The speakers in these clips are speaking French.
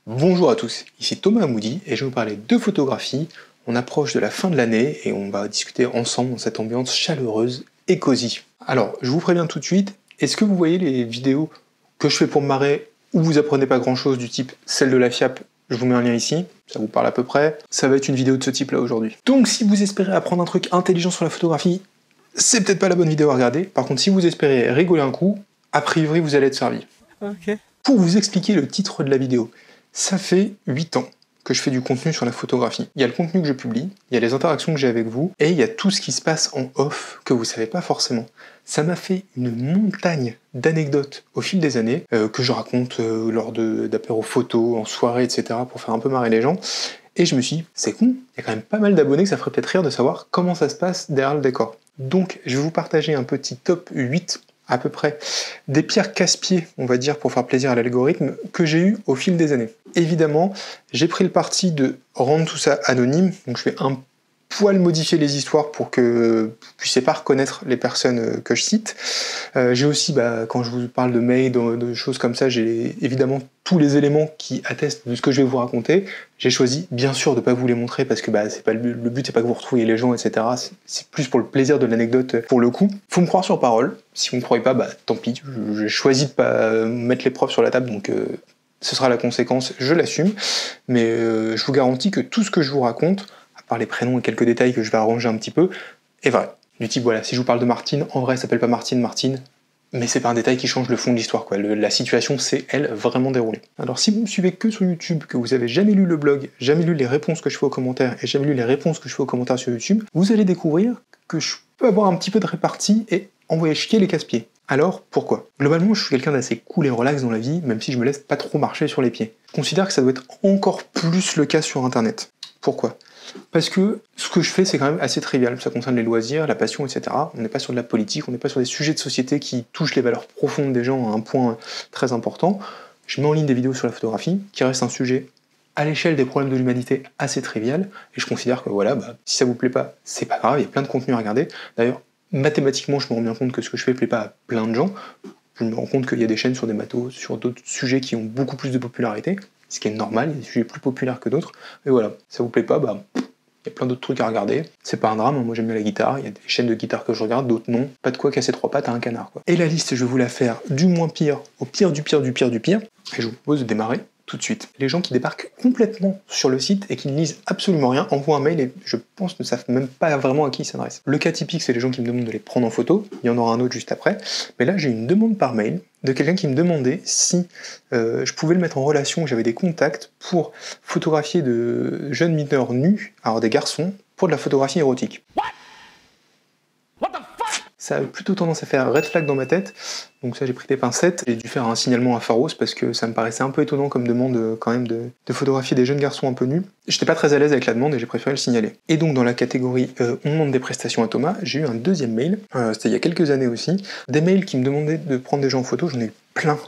Bonjour à tous, ici Thomas Amoudi et je vais vous parler de photographie. On approche de la fin de l'année et on va discuter ensemble dans cette ambiance chaleureuse et cosy. Alors, je vous préviens tout de suite, est-ce que vous voyez les vidéos que je fais pour me marrer où vous apprenez pas grand chose du type celle de la FIAP? Je vous mets un lien ici, ça vous parle à peu près. Ça va être une vidéo de ce type là aujourd'hui. Donc si vous espérez apprendre un truc intelligent sur la photographie, c'est peut-être pas la bonne vidéo à regarder. Par contre, si vous espérez rigoler un coup, a priori vous allez être servi. Ok. Pour vous expliquer le titre de la vidéo, ça fait 8 ans que je fais du contenu sur la photographie. Il y a le contenu que je publie, il y a les interactions que j'ai avec vous, et il y a tout ce qui se passe en off que vous savez pas forcément. Ça m'a fait une montagne d'anecdotes au fil des années, que je raconte lors d'apéros photos, en soirée, etc., pour faire un peu marrer les gens. Et je me suis dit, c'est con, il y a quand même pas mal d'abonnés que ça ferait peut-être rire de savoir comment ça se passe derrière le décor. Donc je vais vous partager un petit top 8 à peu près des pierres casse-pieds, on va dire, pour faire plaisir à l'algorithme, que j'ai eu au fil des années. Évidemment, j'ai pris le parti de rendre tout ça anonyme, donc je vais un poil modifier les histoires pour que vous puissiez pas reconnaître les personnes que je cite. J'ai aussi, quand je vous parle de mails, de choses comme ça, j'ai évidemment tous les éléments qui attestent de ce que je vais vous raconter. J'ai choisi, bien sûr, de pas vous les montrer parce que c'est pas le but, c'est pas que vous retrouviez les gens, etc. C'est plus pour le plaisir de l'anecdote pour le coup. Faut me croire sur parole. Si vous me croyez pas, tant pis. J'ai choisi de pas mettre les preuves sur la table, donc ce sera la conséquence, je l'assume. Mais je vous garantis que tout ce que je vous raconte, à part les prénoms et quelques détails que je vais arranger un petit peu, est vrai. Du type, voilà, si je vous parle de Martine, en vrai, elle s'appelle pas Martine, mais c'est pas un détail qui change le fond de l'histoire, quoi. La situation s'est, elle, vraiment déroulée. Alors si vous me suivez que sur YouTube, que vous avez jamais lu le blog, jamais lu les réponses que je fais aux commentaires, et jamais lu les réponses que je fais aux commentaires sur YouTube, vous allez découvrir que je peux avoir un petit peu de répartie et envoyer chier les casse-pieds. Alors, pourquoi? Globalement, je suis quelqu'un d'assez cool et relax dans la vie, même si je me laisse pas trop marcher sur les pieds. Je considère que ça doit être encore plus le cas sur Internet. Pourquoi? Parce que ce que je fais, c'est quand même assez trivial. Ça concerne les loisirs, la passion, etc. On n'est pas sur de la politique, on n'est pas sur des sujets de société qui touchent les valeurs profondes des gens à un point très important. Je mets en ligne des vidéos sur la photographie, qui reste un sujet à l'échelle des problèmes de l'humanité assez trivial, et je considère que voilà, si ça vous plaît pas, c'est pas grave, il y a plein de contenu à regarder. D'ailleurs, mathématiquement, je me rends bien compte que ce que je fais plaît pas à plein de gens. Je me rends compte qu'il y a des chaînes sur des matos, sur d'autres sujets qui ont beaucoup plus de popularité, ce qui est normal, il y a des sujets plus populaires que d'autres, et voilà, ça vous plaît pas, il y a plein d'autres trucs à regarder, c'est pas un drame, moi j'aime bien la guitare, il y a des chaînes de guitare que je regarde, d'autres non, pas de quoi casser trois pattes à un canard, quoi. Et la liste, je vais vous la faire du moins pire au pire du pire du pire du pire, et je vous propose de démarrer tout de suite. Les gens qui débarquent complètement sur le site et qui ne lisent absolument rien envoient un mail et je pense ne savent même pas vraiment à qui ils s'adressent. Le cas typique, c'est les gens qui me demandent de les prendre en photo, il y en aura un autre juste après, mais là j'ai une demande par mail de quelqu'un qui me demandait si je pouvais le mettre en relation, que j'avais des contacts pour photographier de jeunes mineurs nus, alors des garçons, pour de la photographie érotique. Ça a plutôt tendance à faire red flag dans ma tête, donc ça j'ai pris des pincettes, j'ai dû faire un signalement à Pharos parce que ça me paraissait un peu étonnant comme demande quand même de photographier des jeunes garçons un peu nus. J'étais pas très à l'aise avec la demande et j'ai préféré le signaler. Et donc dans la catégorie on demande des prestations à Thomas, j'ai eu un deuxième mail, c'était il y a quelques années aussi, des mails qui me demandaient de prendre des gens en photo, j'en ai eu plein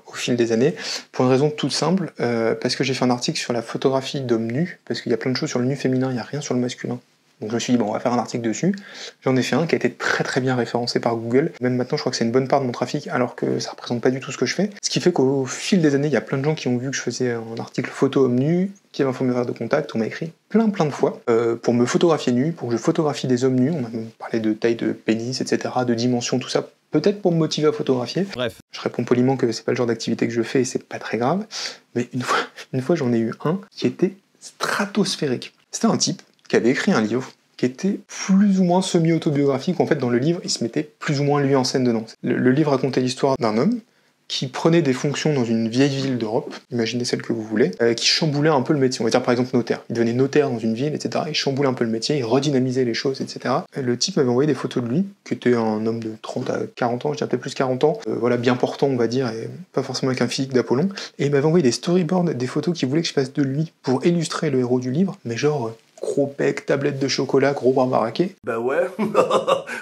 au fil des années, pour une raison toute simple, parce que j'ai fait un article sur la photographie d'hommes nus, parce qu'il y a plein de choses sur le nu féminin, il n'y a rien sur le masculin. Donc je me suis dit, on va faire un article dessus. J'en ai fait un qui a été très bien référencé par Google. Même maintenant, je crois que c'est une bonne part de mon trafic, alors que ça représente pas du tout ce que je fais. Ce qui fait qu'au fil des années, il y a plein de gens qui ont vu que je faisais un article photo homme nu, qui avait un formulaire de contact, on m'a écrit plein de fois, pour me photographier nu, pour que je photographie des hommes nus. On m'a même parlé de taille de pénis, etc., de dimension, tout ça. Peut-être pour me motiver à photographier. Bref. Je réponds poliment que c'est pas le genre d'activité que je fais et c'est pas très grave. Mais une fois j'en ai eu un qui était stratosphérique. C'était un type qui avait écrit un livre qui était plus ou moins semi-autobiographique. En fait, dans le livre, il se mettait plus ou moins lui en scène dedans. Le livre racontait l'histoire d'un homme qui prenait des fonctions dans une vieille ville d'Europe, imaginez celle que vous voulez, qui chamboulait un peu le métier. On va dire par exemple notaire. Il devenait notaire dans une ville, etc. Il chamboulait un peu le métier, il redynamisait les choses, etc. Et le type m'avait envoyé des photos de lui, qui était un homme de 30 à 40 ans, je dirais peut-être plus 40 ans, voilà, bien portant, on va dire, et pas forcément avec un physique d'Apollon. Et il m'avait envoyé des storyboards, des photos qu'il voulait que je fasse de lui pour illustrer le héros du livre, mais genre gros bec, tablette de chocolat, gros bras baraqué. Bah ouais,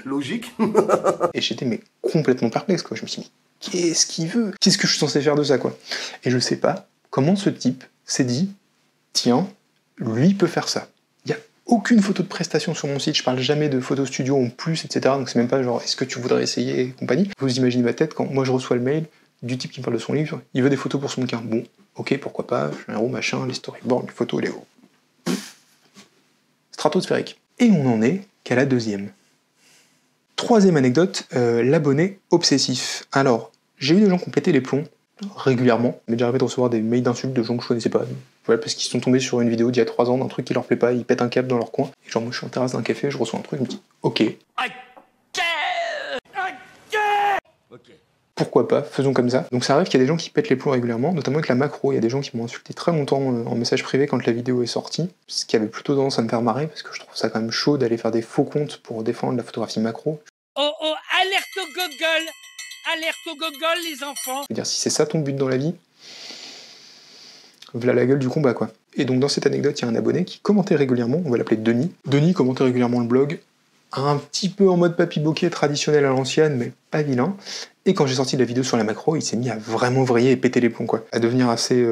logique. Et j'étais mais complètement perplexe, quoi. Je me suis dit, qu'est-ce qu'il veut? Qu'est-ce que je suis censé faire de ça, quoi? Et je sais pas comment ce type s'est dit, tiens, lui peut faire ça. Il y a aucune photo de prestation sur mon site, je parle jamais de photo studio en plus, etc. Donc c'est même pas genre, est-ce que tu voudrais essayer et compagnie. Vous imaginez ma tête quand moi je reçois le mail, du type qui me parle de son livre, il veut des photos pour son bouquin. Bon, ok, pourquoi pas, je suis un héros, machin, les storyboards, les photos, les hauts. Stratosphérique. Et on en est qu'à la deuxième. Troisième anecdote, l'abonné obsessif. Alors, j'ai eu des gens qui ont pété les plombs, régulièrement, mais j'ai arrivé de recevoir des mails d'insultes de gens que je connaissais pas. Voilà, parce qu'ils sont tombés sur une vidéo d'il y a 3 ans d'un truc qui leur plaît pas, ils pètent un câble dans leur coin. Et genre, moi je suis en terrasse d'un café, je reçois un truc, je me dis, ok. Pourquoi pas, faisons comme ça. Donc ça arrive qu'il y a des gens qui pètent les plombs régulièrement, notamment avec la macro. Il y a des gens qui m'ont insulté très longtemps en message privé quand la vidéo est sortie, ce qui avait plutôt tendance à me faire marrer, parce que je trouve ça quand même chaud d'aller faire des faux comptes pour défendre la photographie macro. Oh oh, alerte au gogol! Alerte au gogol, les enfants! Je veux dire, si c'est ça ton but dans la vie, voilà la gueule du combat, quoi. Et donc dans cette anecdote, il y a un abonné qui commentait régulièrement, on va l'appeler Denis. Denis commentait régulièrement le blog, un petit peu en mode papy bokeh traditionnel à l'ancienne, mais pas vilain. Et quand j'ai sorti la vidéo sur la macro, il s'est mis à vraiment vriller et péter les plombs, quoi. À devenir assez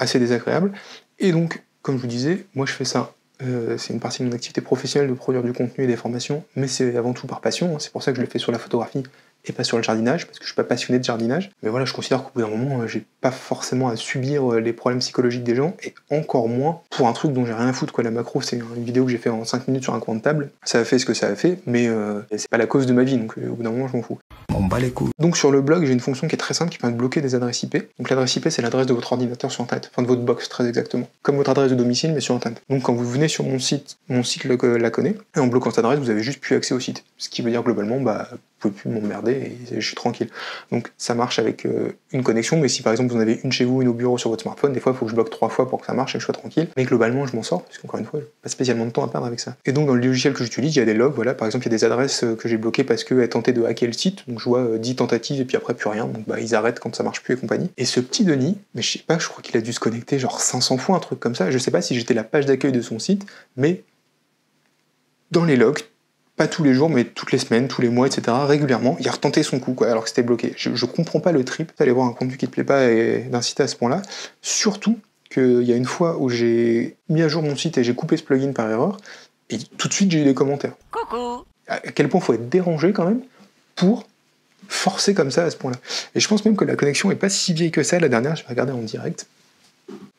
désagréable. Et donc, comme je vous disais, moi je fais ça. C'est une partie de mon activité professionnelle de produire du contenu et des formations, mais c'est avant tout par passion. C'est pour ça que je le fais sur la photographie et pas sur le jardinage, parce que je suis pas passionné de jardinage. Mais voilà, je considère qu'au bout d'un moment, j'ai pas forcément à subir les problèmes psychologiques des gens, et encore moins pour un truc dont j'ai rien à foutre, quoi. La macro, c'est une vidéo que j'ai fait en 5 minutes sur un coin de table. Ça a fait ce que ça a fait, mais c'est pas la cause de ma vie, donc au bout d'un moment, je m'en fous. On bat les couilles. Donc sur le blog, j'ai une fonction qui est très simple qui permet de bloquer des adresses IP. Donc l'adresse IP, c'est l'adresse de votre ordinateur sur Internet, enfin de votre box très exactement, comme votre adresse de domicile mais sur Internet. Donc quand vous venez sur mon site la connaît, et en bloquant cette adresse, vous avez juste plus accès au site. Ce qui veut dire globalement, bah, vous pouvez plus m'emmerder et je suis tranquille. Donc ça marche avec une connexion, mais si par exemple vous en avez une chez vous, une au bureau sur votre smartphone, des fois il faut que je bloque 3 fois pour que ça marche et que je sois tranquille. Mais globalement, je m'en sors, parce qu'encore une fois, j'ai pas spécialement de temps à perdre avec ça. Et donc dans le logiciel que j'utilise, il y a des logs, voilà, par exemple il y a des adresses que j'ai bloquées parce qu'elles tentaient de hacker le site, donc je vois 10 tentatives et puis après plus rien, donc bah ils arrêtent quand ça marche plus et compagnie. Et ce petit Denis, mais je sais pas, je crois qu'il a dû se connecter genre 500 fois, un truc comme ça, je sais pas si j'étais la page d'accueil de son site, mais dans les logs, pas tous les jours, mais toutes les semaines, tous les mois, etc., régulièrement, il a retenté son coup, quoi, alors que c'était bloqué. Je comprends pas le trip d'aller voir un contenu qui te plaît pas et d'inciter à ce point-là, surtout qu'il y a une fois où j'ai mis à jour mon site et j'ai coupé ce plugin par erreur, et tout de suite j'ai eu des commentaires. Coucou! À quel point faut être dérangé quand même pour forcer comme ça à ce point-là. Et je pense même que la connexion est pas si vieille que ça, la dernière, je vais regarder en direct.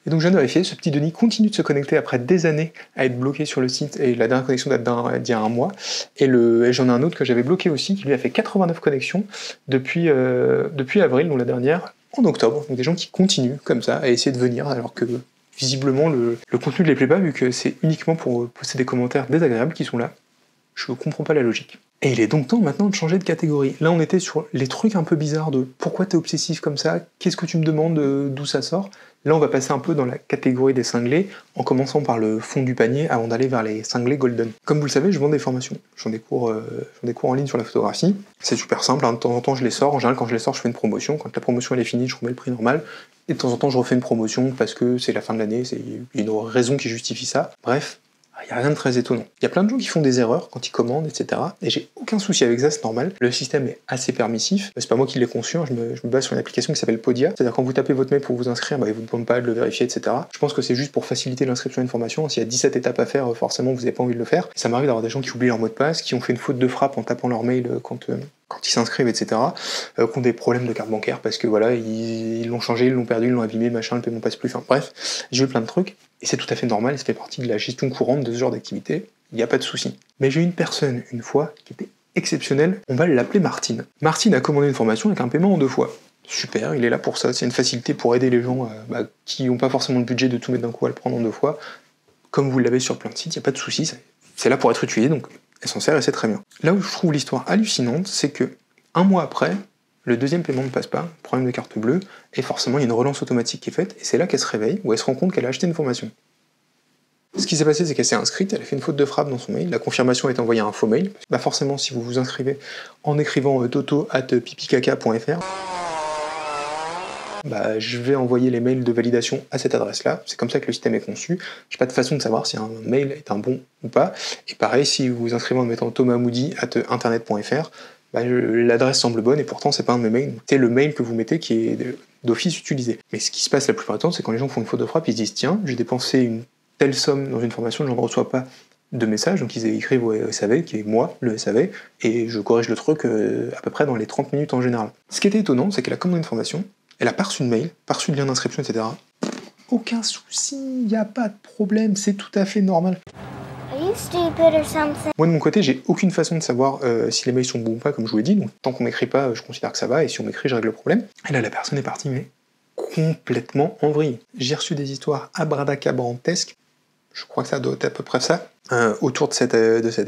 Et donc je viens de vérifier, ce petit Denis continue de se connecter après des années à être bloqué sur le site, et la dernière connexion date d'il y a un mois, et j'en ai un autre que j'avais bloqué aussi, qui lui a fait 89 connexions depuis avril, donc la dernière, en octobre. Donc des gens qui continuent comme ça à essayer de venir, alors que visiblement le contenu ne les plaît pas, vu que c'est uniquement pour poster des commentaires désagréables qui sont là. Je comprends pas la logique. Et il est donc temps maintenant de changer de catégorie. Là on était sur les trucs un peu bizarres de pourquoi t'es obsessif comme ça, qu'est-ce que tu me demandes, d'où ça sort. Là on va passer un peu dans la catégorie des cinglés, en commençant par le fond du panier avant d'aller vers les cinglés golden. Comme vous le savez, je vends des formations, j'en ai cours en ligne sur la photographie, c'est super simple, hein. De temps en temps je les sors, en général quand je les sors je fais une promotion, quand la promotion elle est finie je remets le prix normal, et de temps en temps je refais une promotion parce que c'est la fin de l'année, c'est une raison qui justifie ça, bref. Il n'y a rien de très étonnant. Il y a plein de gens qui font des erreurs quand ils commandent, etc. Et j'ai aucun souci avec ça, c'est normal. Le système est assez permissif. C'est pas moi qui l'ai conçu, hein. Je me base sur une application qui s'appelle Podia. C'est-à-dire quand vous tapez votre mail pour vous inscrire, bah, ils vous demandent pas de le vérifier, etc. Je pense que c'est juste pour faciliter l'inscription à une formation. S'il y a 17 étapes à faire, forcément vous n'avez pas envie de le faire. Et ça m'arrive d'avoir des gens qui oublient leur mot de passe, qui ont fait une faute de frappe en tapant leur mail quand ils s'inscrivent, etc., qui ont des problèmes de carte bancaire parce que voilà, ils l'ont changé, ils l'ont perdu, ils l'ont abîmé, machin, le paiement passe plus, enfin bref, j'ai eu plein de trucs, et c'est tout à fait normal, ça fait partie de la gestion courante de ce genre d'activité, il n'y a pas de souci. Mais j'ai eu une personne, une fois, qui était exceptionnelle, on va l'appeler Martine. Martine a commandé une formation avec un paiement en 2 fois. Super, il est là pour ça, c'est une facilité pour aider les gens qui n'ont pas forcément le budget de tout mettre d'un coup à le prendre en 2 fois. Comme vous l'avez sur plein de sites, il n'y a pas de souci, c'est là pour être utilisé, donc elle s'en sert et c'est très bien. Là où je trouve l'histoire hallucinante, c'est que un mois après, le deuxième paiement ne passe pas, problème de carte bleue, et forcément il y a une relance automatique qui est faite, et c'est là qu'elle se réveille, où elle se rend compte qu'elle a acheté une formation. Ce qui s'est passé, c'est qu'elle s'est inscrite, elle a fait une faute de frappe dans son mail, la confirmation est envoyée à un faux mail. Bah forcément, si vous vous inscrivez en écrivant toto@pipicaca.fr, bah, je vais envoyer les mails de validation à cette adresse-là. C'est comme ça que le système est conçu. J'ai pas de façon de savoir si un mail est un bon ou pas. Et pareil, si vous vous inscrivez en mettant thomasmoody@internet.fr, bah, l'adresse semble bonne et pourtant c'est pas un de mes mails. C'est le mail que vous mettez qui est d'office utilisé. Mais ce qui se passe la plupart du temps, c'est quand les gens font une faute de frappe, ils se disent tiens, j'ai dépensé une telle somme dans une formation, je n'en reçois pas de messages, donc ils écrivent au SAV, qui est moi, le SAV, et je corrige le truc à peu près dans les 30 minutes en général. Ce qui était étonnant, c'est qu'elle a commandé une formation, elle a pas reçu de mail, pas reçu de lien d'inscription, etc. Aucun souci, y a pas de problème, c'est tout à fait normal. Are you stupid or something? Moi de mon côté, j'ai aucune façon de savoir si les mails sont bons ou pas, comme je vous l'ai dit, donc tant qu'on m'écrit pas, je considère que ça va, et si on m'écrit, je règle le problème. Et là, la personne est partie, mais complètement en vrille. J'ai reçu des histoires abracadabrantesques, je crois que ça doit être à peu près ça, autour de cet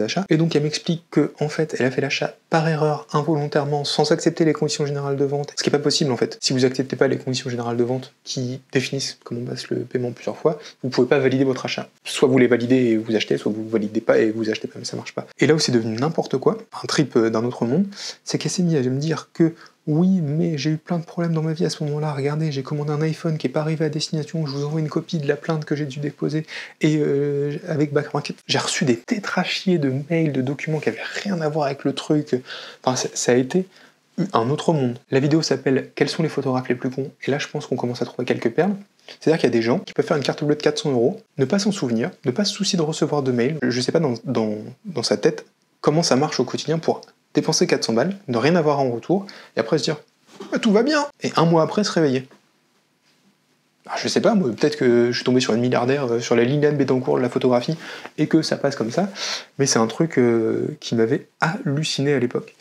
achat. Et donc elle m'explique que en fait, elle a fait l'achat par erreur, involontairement, sans accepter les conditions générales de vente. Ce qui est pas possible en fait. Si vous acceptez pas les conditions générales de vente qui définissent comment passe le paiement plusieurs fois, vous pouvez pas valider votre achat. Soit vous les validez et vous achetez, soit vous validez pas et vous achetez pas, mais ça marche pas. Et là où c'est devenu n'importe quoi, un trip d'un autre monde, c'est qu'elle s'est mise à me dire que oui, mais j'ai eu plein de problèmes dans ma vie à ce moment-là. Regardez, j'ai commandé un iPhone qui n'est pas arrivé à destination. Je vous envoie une copie de la plainte que j'ai dû déposer. Et avec Backmarket, j'ai reçu des tétrachiers de mails, de documents qui n'avaient rien à voir avec le truc. Enfin, ça a été un autre monde. La vidéo s'appelle « Quels sont les photographes les plus cons ?» Et là, je pense qu'on commence à trouver quelques perles. C'est-à-dire qu'il y a des gens qui peuvent faire une carte bleue de 400 €, ne pas s'en souvenir, ne pas se soucier de recevoir de mails. Je ne sais pas dans sa tête comment ça marche au quotidien pour dépenser 400 balles, ne rien avoir en retour, et après se dire bah, tout va bien, et un mois après se réveiller. Alors, je sais pas, moi, peut-être que je suis tombé sur une milliardaire sur la Liliane Bettencourt de la photographie, et que ça passe comme ça, mais c'est un truc qui m'avait halluciné à l'époque.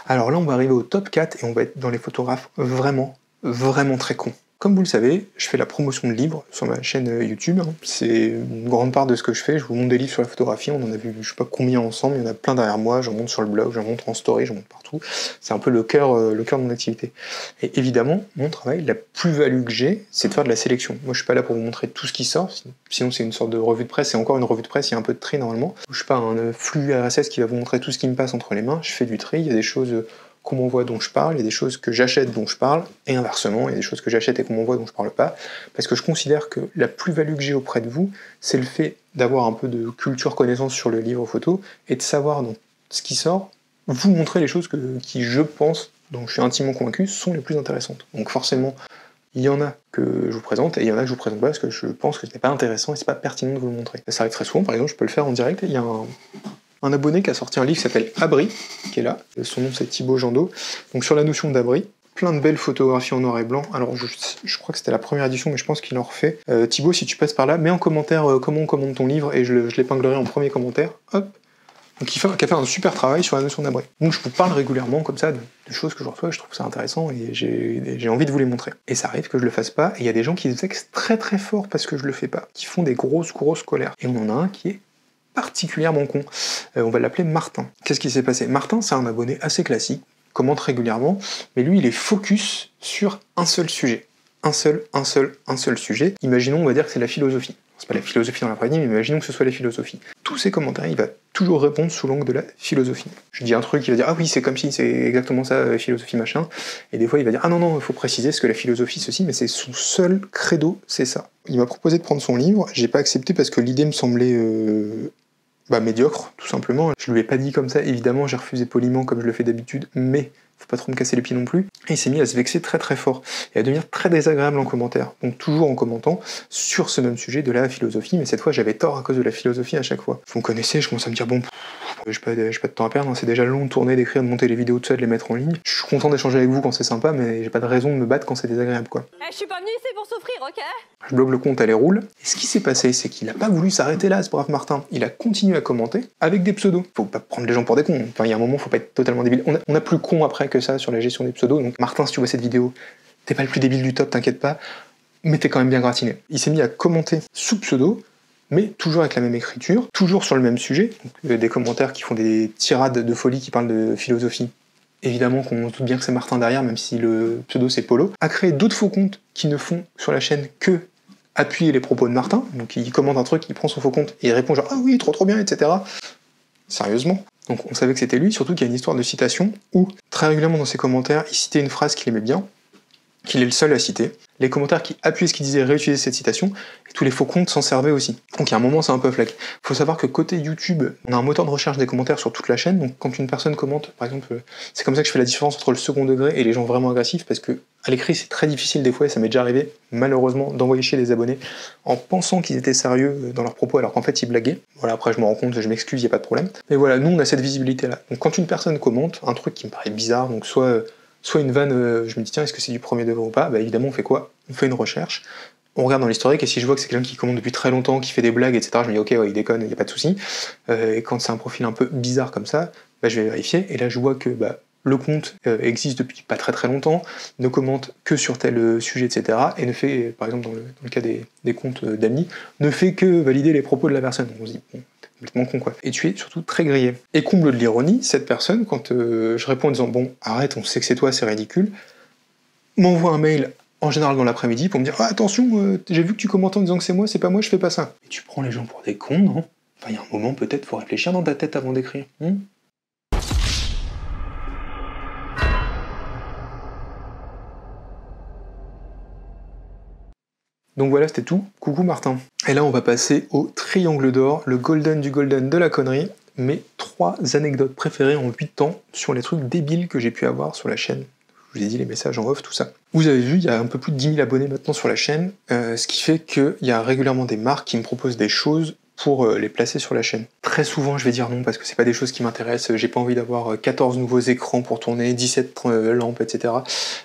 Alors là, on va arriver au top 4, et on va être dans les photographes vraiment, vraiment très cons. Comme vous le savez, je fais la promotion de livres sur ma chaîne YouTube. C'est une grande part de ce que je fais. Je vous montre des livres sur la photographie. On en a vu je sais pas combien ensemble. Il y en a plein derrière moi. J'en montre sur le blog, j'en montre en story, j'en montre partout. C'est un peu le cœur de mon activité. Et évidemment, mon travail, la plus-value que j'ai, c'est de faire de la sélection. Moi, je suis pas là pour vous montrer tout ce qui sort. Sinon, c'est une sorte de revue de presse. C'est encore une revue de presse. Il y a un peu de tri normalement. Je suis pas un flux RSS qui va vous montrer tout ce qui me passe entre les mains. Je fais du tri. Il y a des choses qu'on m'envoie dont je parle, il y a des choses que j'achète dont je parle, et inversement, il y a des choses que j'achète et qu'on m'envoie dont je parle pas, parce que je considère que la plus-value que j'ai auprès de vous, c'est le fait d'avoir un peu de culture connaissance sur le livre photo, et de savoir dans ce qui sort, vous montrer les choses qui, je pense, dont je suis intimement convaincu, sont les plus intéressantes. Donc forcément, il y en a que je vous présente, et il y en a que je vous présente pas, parce que je pense que ce n'est pas intéressant, et c'est pas pertinent de vous le montrer. Ça arrive très souvent, par exemple, je peux le faire en direct, il y a un abonné qui a sorti un livre qui s'appelle Abri, qui est là, son nom c'est Thibaut Jandot, donc sur la notion d'abri, plein de belles photographies en noir et blanc, alors je crois que c'était la première édition, mais je pense qu'il en refait. Thibaut, si tu passes par là, mets en commentaire comment on commande ton livre, et je l'épinglerai en premier commentaire, hop, donc qui a fait un super travail sur la notion d'abri. Donc je vous parle régulièrement comme ça de choses que je reçois, et je trouve ça intéressant, et j'ai envie de vous les montrer. Et ça arrive que je le fasse pas, et il y a des gens qui se vexent très très fort parce que je le fais pas, qui font des grosses colères, et on en a un qui est particulièrement con. On va l'appeler Martin. Qu'est-ce qui s'est passé? Martin, c'est un abonné assez classique, commente régulièrement, mais lui, il est focus sur un seul sujet. Un seul sujet. Imaginons, on va dire que c'est la philosophie. C'est pas la philosophie dans la vraie vie, mais imaginons que ce soit la philosophie. Tous ses commentaires, il va toujours répondre sous l'angle de la philosophie. Je dis un truc, il va dire « Ah oui, c'est comme si, c'est exactement ça, la philosophie machin », et des fois il va dire « Ah non, il faut préciser, parce que la philosophie, ceci », mais c'est son seul credo, c'est ça. Il m'a proposé de prendre son livre, j'ai pas accepté parce que l'idée me semblait médiocre, tout simplement. Je lui ai pas dit comme ça, évidemment, j'ai refusé poliment comme je le fais d'habitude, mais faut pas trop me casser les pieds non plus. Et il s'est mis à se vexer très très fort, et à devenir très désagréable en commentaire. Donc toujours en commentant sur ce même sujet de la philosophie, mais cette fois j'avais tort à cause de la philosophie à chaque fois. Vous me connaissez, je commence à me dire bon, j'ai pas de temps à perdre, hein. C'est déjà long de tourner, d'écrire, de monter les vidéos, tout ça, de les mettre en ligne. Je suis content d'échanger avec vous quand c'est sympa, mais j'ai pas de raison de me battre quand c'est désagréable quoi. Je suis pas venue ici pour souffrir, ok? Je bloque le compte, elle les roule. Et ce qui s'est passé, c'est qu'il a pas voulu s'arrêter là, ce brave Martin. Il a continué à commenter avec des pseudos. Faut pas prendre les gens pour des cons. Enfin, il y a un moment, faut pas être totalement débile. On a plus con après que ça sur la gestion des pseudos. Donc, Martin, si tu vois cette vidéo, t'es pas le plus débile du top, t'inquiète pas. Mais t'es quand même bien gratiné. Il s'est mis à commenter sous pseudo, mais toujours avec la même écriture, toujours sur le même sujet. Donc, des commentaires qui font des tirades de folie qui parlent de philosophie. Évidemment qu'on se doute bien que c'est Martin derrière, même si le pseudo c'est Polo. A créé d'autres faux comptes qui ne font sur la chaîne que appuyer les propos de Martin. Donc il commente un truc, il prend son faux compte et il répond genre « Ah oui, trop bien, etc. » Sérieusement. Donc on savait que c'était lui, surtout qu'il y a une histoire de citation où, très régulièrement dans ses commentaires, il citait une phrase qu'il aimait bien, qu'il est le seul à citer, les commentaires qui appuyaient ce qu'il disait réutilisaient cette citation, et tous les faux comptes s'en servaient aussi. Donc à un moment c'est un peu flag. Faut savoir que côté YouTube, on a un moteur de recherche des commentaires sur toute la chaîne, donc quand une personne commente, par exemple, c'est comme ça que je fais la différence entre le second degré et les gens vraiment agressifs, parce que à l'écrit c'est très difficile des fois, et ça m'est déjà arrivé, malheureusement, d'envoyer chier des abonnés en pensant qu'ils étaient sérieux dans leurs propos alors qu'en fait ils blaguaient. Voilà, après je me rends compte, je m'excuse, y a pas de problème. Mais voilà, nous on a cette visibilité là. Donc quand une personne commente un truc qui me paraît bizarre, donc soit une vanne, je me dis tiens est-ce que c'est du premier degré ou pas, bah évidemment on fait quoi? On fait une recherche, on regarde dans l'historique, et si je vois que c'est quelqu'un qui commente depuis très longtemps, qui fait des blagues, etc., je me dis ok ouais il déconne, il n'y a pas de souci. Et quand c'est un profil un peu bizarre comme ça, bah, je vais vérifier, et là je vois que bah, le compte existe depuis pas très longtemps, ne commente que sur tel sujet, etc., et ne fait, par exemple dans le cas des comptes d'amis, ne fait que valider les propos de la personne. Donc on se dit bon, complètement con quoi. Et tu es surtout très grillé. Et comble de l'ironie, cette personne, quand je réponds en disant bon arrête, on sait que c'est toi, c'est ridicule, m'envoie un mail en général dans l'après-midi pour me dire ah, attention, j'ai vu que tu commentes en disant que c'est moi, je fais pas ça. Et tu prends les gens pour des cons, non? Enfin il y a un moment peut-être faut réfléchir dans ta tête avant d'écrire. Donc voilà, c'était tout. Coucou Martin. Et là, on va passer au triangle d'or, le golden du golden de la connerie, mes 3 anecdotes préférées en 8 ans sur les trucs débiles que j'ai pu avoir sur la chaîne. Je vous ai dit les messages en off, tout ça. Vous avez vu, il y a un peu plus de 10 000 abonnés maintenant sur la chaîne, ce qui fait qu'il y a régulièrement des marques qui me proposent des choses pour les placer sur la chaîne. Très souvent, je vais dire non parce que c'est pas des choses qui m'intéressent, j'ai pas envie d'avoir 14 nouveaux écrans pour tourner, 17 lampes, etc.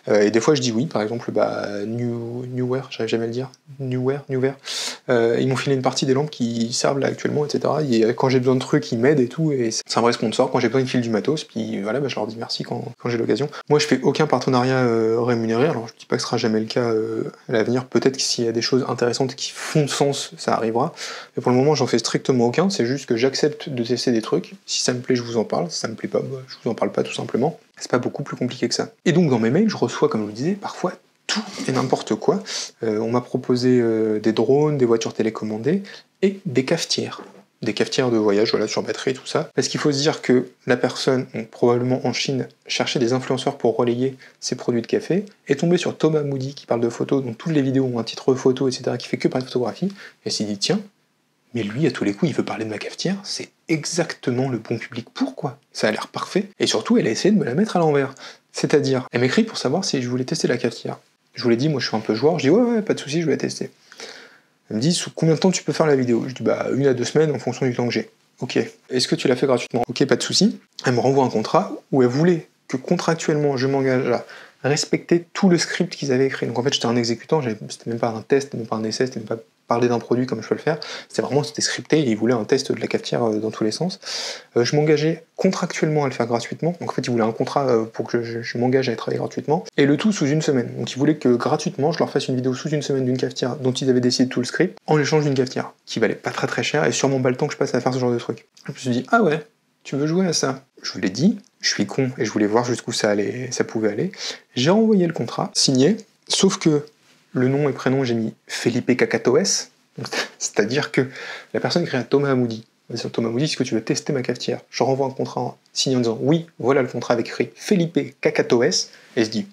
Et des fois, je dis oui, par exemple, bah, Newware, j'arrive jamais à le dire, Newware, ils m'ont filé une partie des lampes qui servent là actuellement, etc. Et quand j'ai besoin de trucs, ils m'aident et tout, et c'est un vrai sponsor. Quand j'ai besoin, ils filent du matos, puis voilà, bah, je leur dis merci quand j'ai l'occasion. Moi, je fais aucun partenariat rémunéré, alors je dis pas que ce sera jamais le cas à l'avenir, peut-être que s'il y a des choses intéressantes qui font sens, ça arrivera, mais pour le moment, j'en fais strictement aucun, c'est juste que j'accepte de tester des trucs, si ça me plaît, je vous en parle, si ça me plaît pas, bah, je vous en parle pas tout simplement. C'est pas beaucoup plus compliqué que ça. Et donc dans mes mails, je reçois, comme je vous disais, parfois tout et n'importe quoi. On m'a proposé des drones, des voitures télécommandées et des cafetières. Des cafetières de voyage, voilà, sur batterie et tout ça. Parce qu'il faut se dire que la personne, donc, probablement en Chine, cherchait des influenceurs pour relayer ses produits de café, est tombée sur Thomas Moody qui parle de photos, donc toutes les vidéos ont un titre photo, etc., qui fait que parler de photographie, et s'est dit tiens, mais lui, à tous les coups, il veut parler de ma cafetière, c'est exactement le bon public pour quoi. Ça a l'air parfait, et surtout, elle a essayé de me la mettre à l'envers. C'est-à-dire, elle m'écrit pour savoir si je voulais tester la cafetière. Je vous l'ai dit, moi je suis un peu joueur, je dis ouais, pas de soucis, je vais la tester. Elle me dit, sous combien de temps tu peux faire la vidéo? Je dis bah 1 à 2 semaines en fonction du temps que j'ai. Ok. Est-ce que tu l'as fait gratuitement? Ok, pas de soucis. Elle me renvoie un contrat où elle voulait que contractuellement je m'engage à respecter tout le script qu'ils avaient écrit. Donc en fait j'étais un exécutant, c'était même pas un test, même pas un essai, c'était même pas parler d'un produit comme je peux le faire, c'était scripté et ils voulaient un test de la cafetière dans tous les sens. Je m'engageais contractuellement à le faire gratuitement, donc en fait ils voulaient un contrat pour que je m'engage à travailler gratuitement, et le tout sous 1 semaine. Donc ils voulaient que gratuitement je leur fasse une vidéo sous 1 semaine d'une cafetière dont ils avaient décidé tout le script, en échange d'une cafetière, qui valait pas très cher et sûrement pas le temps que je passe à faire ce genre de truc. Je me suis dit, ah ouais, tu veux jouer à ça? Je vous l'ai dit, je suis con et je voulais voir jusqu'où ça pouvait aller. J'ai renvoyé le contrat, signé, sauf que le nom et prénom, j'ai mis Felipe Cacatoes, c'est-à-dire que la personne écrit à Thomas Moody. Thomas Moody, est-ce que tu veux tester ma cafetière? Je renvoie un contrat signé en disant oui, voilà le contrat avec écrit Felipe Cacatoes, et se dit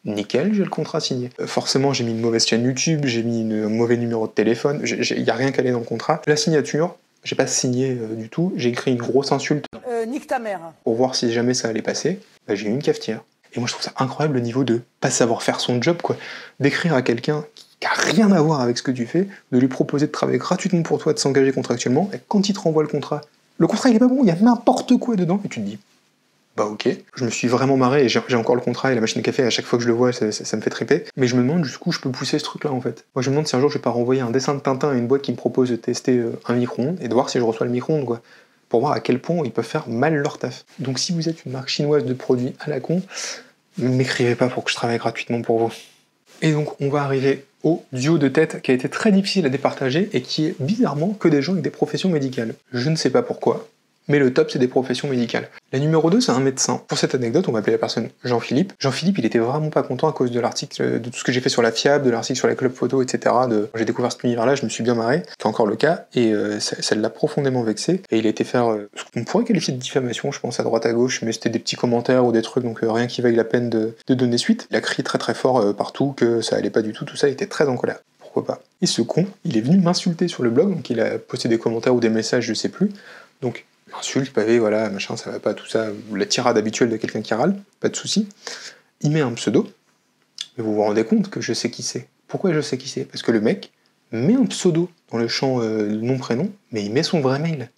nickel, j'ai le contrat signé. Forcément, j'ai mis une mauvaise chaîne YouTube, j'ai mis un mauvais numéro de téléphone, il n'y a rien calé dans le contrat. La signature, j'ai pas signé du tout, j'ai écrit une grosse insulte nique ta mère pour voir si jamais ça allait passer. Bah, j'ai eu une cafetière. Et moi je trouve ça incroyable le niveau de pas savoir faire son job, quoi. D'écrire à quelqu'un qui a rien à voir avec ce que tu fais, de lui proposer de travailler gratuitement pour toi, de s'engager contractuellement, et quand il te renvoie le contrat il est pas bon, il y a n'importe quoi dedans, et tu te dis bah ok. Je me suis vraiment marré, et j'ai encore le contrat et la machine à café, à chaque fois que je le vois, ça me fait triper. Mais je me demande jusqu'où je peux pousser ce truc-là en fait. Moi je me demande si un jour je vais pas renvoyer un dessin de Tintin à une boîte qui me propose de tester un micro-ondes, et de voir si je reçois le micro-ondes, quoi. Pour voir à quel point ils peuvent faire mal leur taf. Donc si vous êtes une marque chinoise de produits à la con, ne m'écrivez pas pour que je travaille gratuitement pour vous. Et donc on va arriver au duo de tête qui a été très difficile à départager et qui est bizarrement que des gens avec des professions médicales. Je ne sais pas pourquoi, mais le top c'est des professions médicales. La numéro 2 c'est un médecin. Pour cette anecdote, on va appeler la personne Jean-Philippe. Jean-Philippe, il était vraiment pas content à cause de l'article, de tout ce que j'ai fait sur la FIAB, de l'article sur les clubs photo, etc. J'ai découvert cet univers-là, je me suis bien marré, c'est encore le cas, et ça l'a profondément vexé, et il a été faire ce qu'on pourrait qualifier de diffamation, je pense, à droite à gauche, mais c'était des petits commentaires ou des trucs, donc rien qui vaille la peine de donner suite. Il a crié très très fort partout que ça allait pas du tout ça, il était très en colère. Pourquoi pas. Et ce con, il est venu m'insulter sur le blog, donc il a posté des commentaires ou des messages, je sais plus, donc insulte, pavé, voilà, machin, ça va pas, tout ça, la tirade habituelle de quelqu'un qui râle, pas de souci. Il met un pseudo, mais vous vous rendez compte que je sais qui c'est. Pourquoi je sais qui c'est? Parce que le mec met un pseudo dans le champ nom-prénom, mais il met son vrai mail.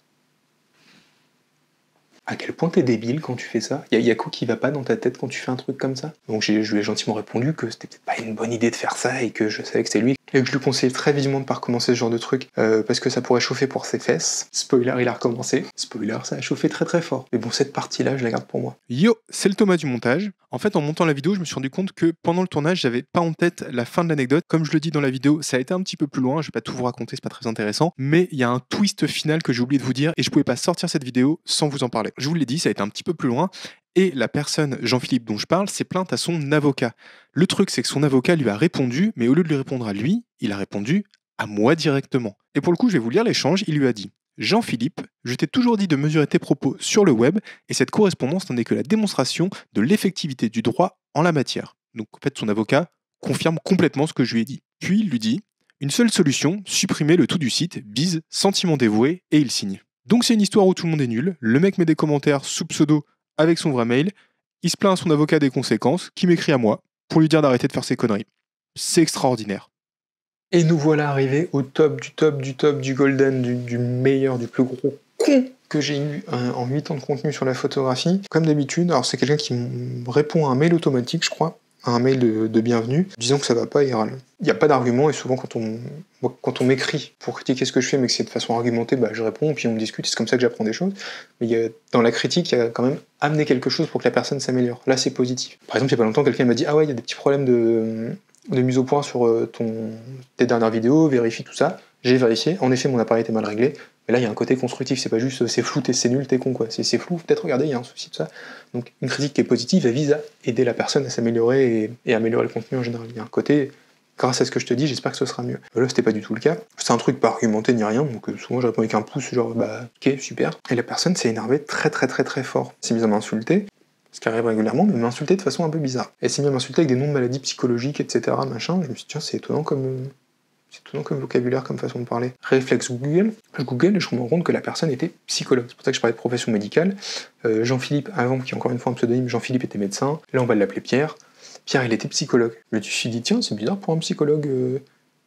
À quel point t'es débile quand tu fais ça? Y a quoi qui va pas dans ta tête quand tu fais un truc comme ça? Donc je lui ai gentiment répondu que c'était peut-être pas une bonne idée de faire ça et que je savais que c'était lui. Et que je lui conseillais très vivement de pas recommencer ce genre de truc parce que ça pourrait chauffer pour ses fesses. Spoiler, il a recommencé. Spoiler, ça a chauffé très très fort. Mais bon, cette partie-là, je la garde pour moi. Yo, c'est le Thomas du montage. En fait, en montant la vidéo, je me suis rendu compte que pendant le tournage, j'avais pas en tête la fin de l'anecdote. Comme je le dis dans la vidéo, ça a été un petit peu plus loin, je vais pas tout vous raconter, c'est pas très intéressant, mais il y a un twist final que j'ai oublié de vous dire et je pouvais pas sortir cette vidéo sans vous en parler. Je vous l'ai dit, ça a été un petit peu plus loin et la personne, Jean-Philippe dont je parle, s'est plainte à son avocat. Le truc, c'est que son avocat lui a répondu, mais au lieu de lui répondre à lui, il a répondu à moi directement. Et pour le coup, je vais vous lire l'échange, il lui a dit: Jean-Philippe, je t'ai toujours dit de mesurer tes propos sur le web, et cette correspondance n'en est que la démonstration de l'effectivité du droit en la matière. Donc en fait, son avocat confirme complètement ce que je lui ai dit. Puis il lui dit: une seule solution, supprimer le tout du site, bise, sentiment dévoué, et il signe. Donc c'est une histoire où tout le monde est nul, le mec met des commentaires sous pseudo avec son vrai mail, il se plaint à son avocat des conséquences, qui m'écrit à moi, pour lui dire d'arrêter de faire ses conneries. C'est extraordinaire. Et nous voilà arrivés au top du top du top du golden, du meilleur, du plus gros con que j'ai eu en 8 ans de contenu sur la photographie. Comme d'habitude, alors c'est quelqu'un qui me répond à un mail automatique, je crois, à un mail de bienvenue, disant que ça va pas, il râle. Il n'y a pas d'argument, et souvent quand on m'écrit pour critiquer ce que je fais, mais que c'est de façon argumentée, bah, je réponds, puis on me discute, c'est comme ça que j'apprends des choses. Mais dans la critique, il y a quand même amené quelque chose pour que la personne s'améliore. Là, c'est positif. Par exemple, il y a pas longtemps, quelqu'un m'a dit: ah ouais, il y a des petits problèmes de mise au point sur tes dernières vidéos, vérifie tout ça. J'ai vérifié, en effet mon appareil était mal réglé, mais là il y a un côté constructif, c'est pas juste c'est flou, c'est nul, t'es con quoi, c'est flou, peut-être regardez, il y a un souci de ça. Donc une critique qui est positive, elle vise à aider la personne à s'améliorer et améliorer le contenu en général. Il y a un côté, grâce à ce que je te dis, j'espère que ce sera mieux. Là c'était pas du tout le cas, c'est un truc pas argumenté ni rien, donc souvent je réponds avec un pouce, genre bah ok, super. Et la personne s'est énervée très très très très fort, s'est mise à m'insulter, ce qui arrive régulièrement, mais m'insulter de façon un peu bizarre. Elle s'est mise à m'insulter avec des noms de maladies psychologiques, etc. machin. Je me suis dit, tiens, c'est étonnant comme vocabulaire, comme façon de parler. Réflexe Google, je Google et je me rends compte que la personne était psychologue. C'est pour ça que je parlais de profession médicale. Jean-Philippe, avant, qui est encore une fois un pseudonyme, Jean-Philippe était médecin. Là, on va l'appeler Pierre. Pierre, il était psychologue. Je me suis dit, tiens, c'est bizarre pour un psychologue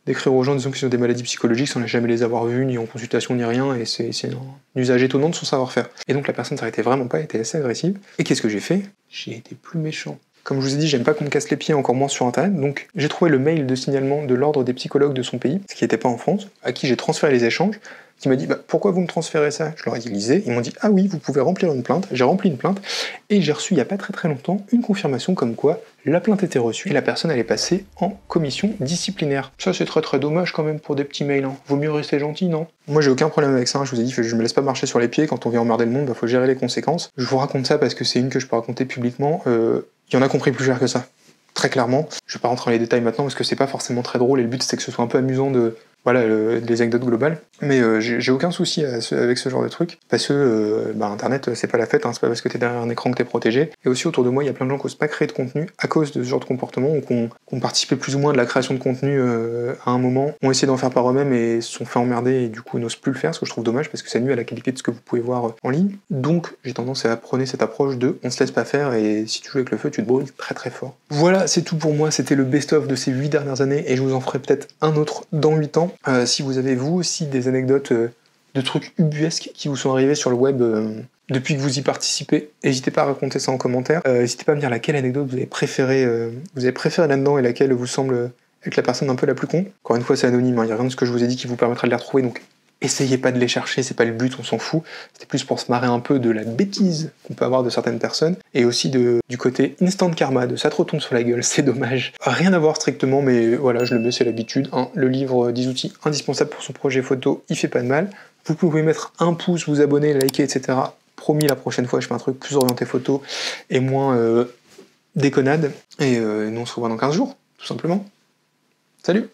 d'écrire aux gens disant qu'ils ont des maladies psychologiques sans jamais les avoir vues, ni en consultation, ni rien, et c'est un usage étonnant de son savoir-faire. Et donc la personne s'arrêtait vraiment pas, elle était assez agressive. Et qu'est-ce que j'ai fait? J'ai été plus méchant. Comme je vous ai dit, j'aime pas qu'on me casse les pieds, encore moins sur internet, donc j'ai trouvé le mail de signalement de l'ordre des psychologues de son pays, ce qui n'était pas en France, à qui j'ai transféré les échanges, qui m'a dit bah, pourquoi vous me transférez ça? Je leur ai dit lisez, ils m'ont dit ah oui, vous pouvez remplir une plainte, j'ai rempli une plainte, et j'ai reçu il y a pas très très longtemps une confirmation comme quoi la plainte était reçue et la personne allait passer en commission disciplinaire. Ça c'est très très dommage quand même pour des petits mails, hein. Vaut mieux rester gentil, non? Moi j'ai aucun problème avec ça, hein. Je vous ai dit que je me laisse pas marcher sur les pieds, quand on vient emmerder le monde, bah, faut gérer les conséquences. Je vous raconte ça parce que c'est une que je peux raconter publiquement, il y en a compris plus cher que ça. Très clairement. Je vais pas rentrer dans les détails maintenant parce que c'est pas forcément très drôle et le but c'est que ce soit un peu amusant de les anecdotes globales. Mais j'ai aucun souci avec ce genre de truc parce que internet c'est pas la fête, hein, c'est pas parce que t'es derrière un écran que t'es protégé. Et aussi autour de moi il y a plein de gens qui osent pas créer de contenu à cause de ce genre de comportement ou qui ont participé plus ou moins de la création de contenu à un moment, ont essayé d'en faire par eux-mêmes et se sont fait emmerder et du coup n'osent plus le faire, ce que je trouve dommage parce que ça nuit à la qualité de ce que vous pouvez voir en ligne. Donc j'ai tendance à prôner cette approche de on se laisse pas faire et si tu joues avec le feu tu te brûles très très fort. Voilà, c'est tout pour moi, c'était le best-of de ces 8 dernières années et je vous en ferai peut-être un autre dans 8 ans. Si vous avez vous aussi des anecdotes de trucs ubuesques qui vous sont arrivés sur le web depuis que vous y participez, n'hésitez pas à raconter ça en commentaire. N'hésitez pas à me dire laquelle anecdote vous avez préférée là-dedans et laquelle vous semble être la personne un peu la plus con. Encore une fois c'est anonyme, il n'y a rien de ce que je vous ai dit qui vous permettra de les retrouver, donc essayez pas de les chercher, c'est pas le but, on s'en fout. C'était plus pour se marrer un peu de la bêtise qu'on peut avoir de certaines personnes, et aussi du côté instant karma, de ça te retombe sur la gueule, c'est dommage. Rien à voir strictement, mais voilà, je le mets, c'est l'habitude. Le livre 10 outils indispensables pour son projet photo, il fait pas de mal. Vous pouvez mettre un pouce, vous abonner, liker, etc. Promis, la prochaine fois, je fais un truc plus orienté photo et moins déconnade. Et nous, on se revoit dans 15 jours, tout simplement. Salut!